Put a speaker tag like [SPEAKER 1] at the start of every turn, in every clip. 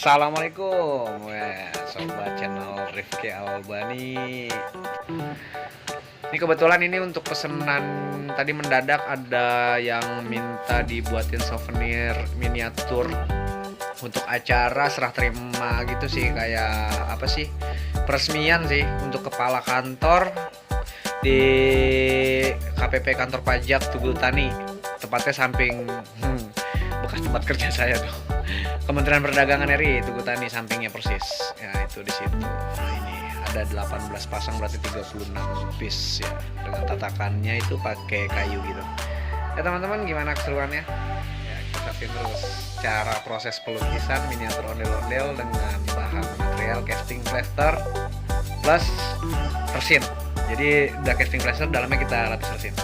[SPEAKER 1] Assalamualaikum, sobat channel Rifki Albani. Ini kebetulan ini untuk pesanan tadi mendadak, ada yang minta dibuatin souvenir miniatur untuk acara serah terima gitu sih, kayak apa sih, peresmian sih untuk kepala kantor di KPP Kantor Pajak Tugu Tani, tepatnya samping bekas tempat kerja saya tuh. Kementerian Perdagangan RI, Tugu Tani, sampingnya persis. Ya, itu di situ. Nah, ini ada 18 pasang, berarti 36 piece ya. Dengan tatakannya itu pakai kayu gitu. Ya teman-teman, gimana keseruannya? Ya, kita saksikan terus cara proses pelukisan miniatur ondel-ondel dengan bahan material casting plaster plus resin. Jadi udah casting plaster, dalamnya kita lapis resin.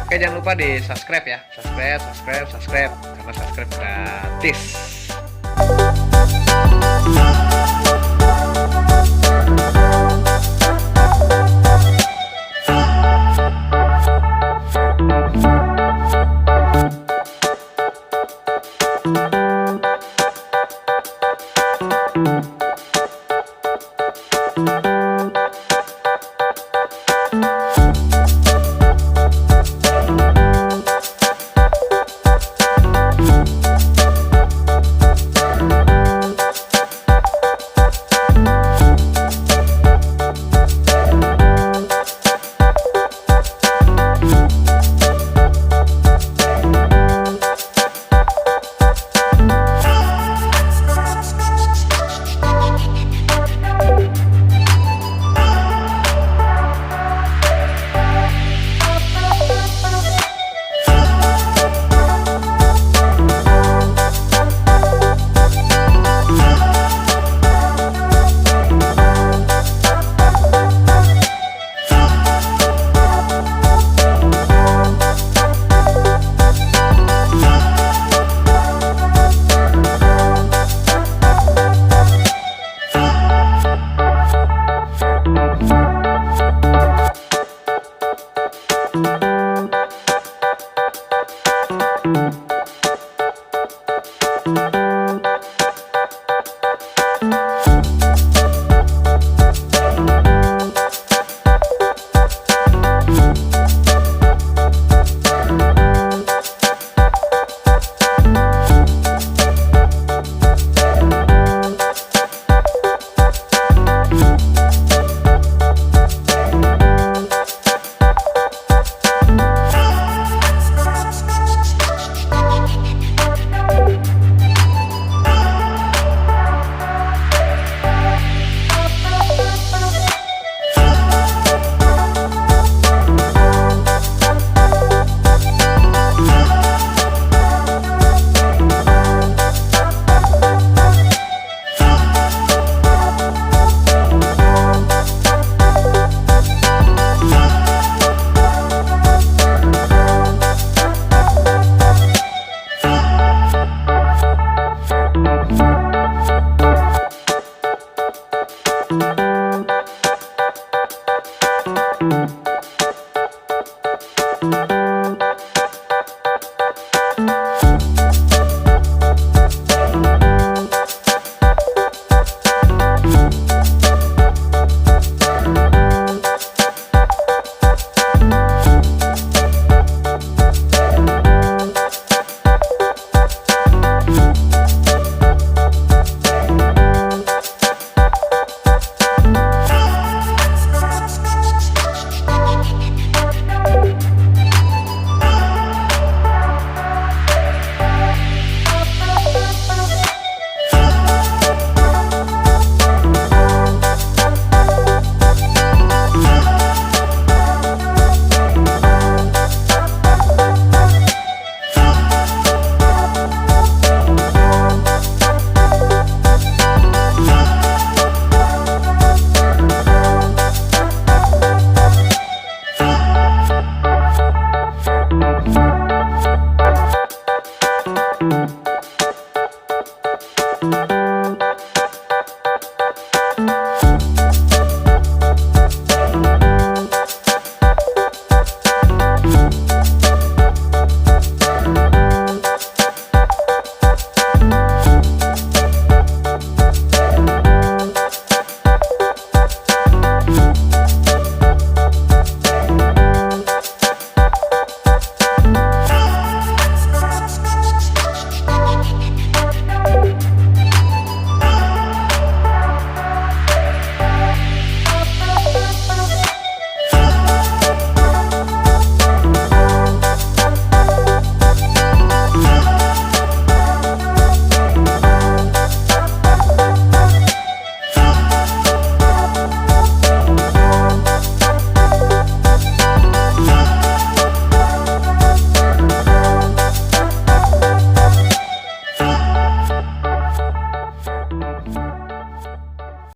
[SPEAKER 1] Oke, jangan lupa di subscribe ya. Subscribe. Karena subscribe gratis.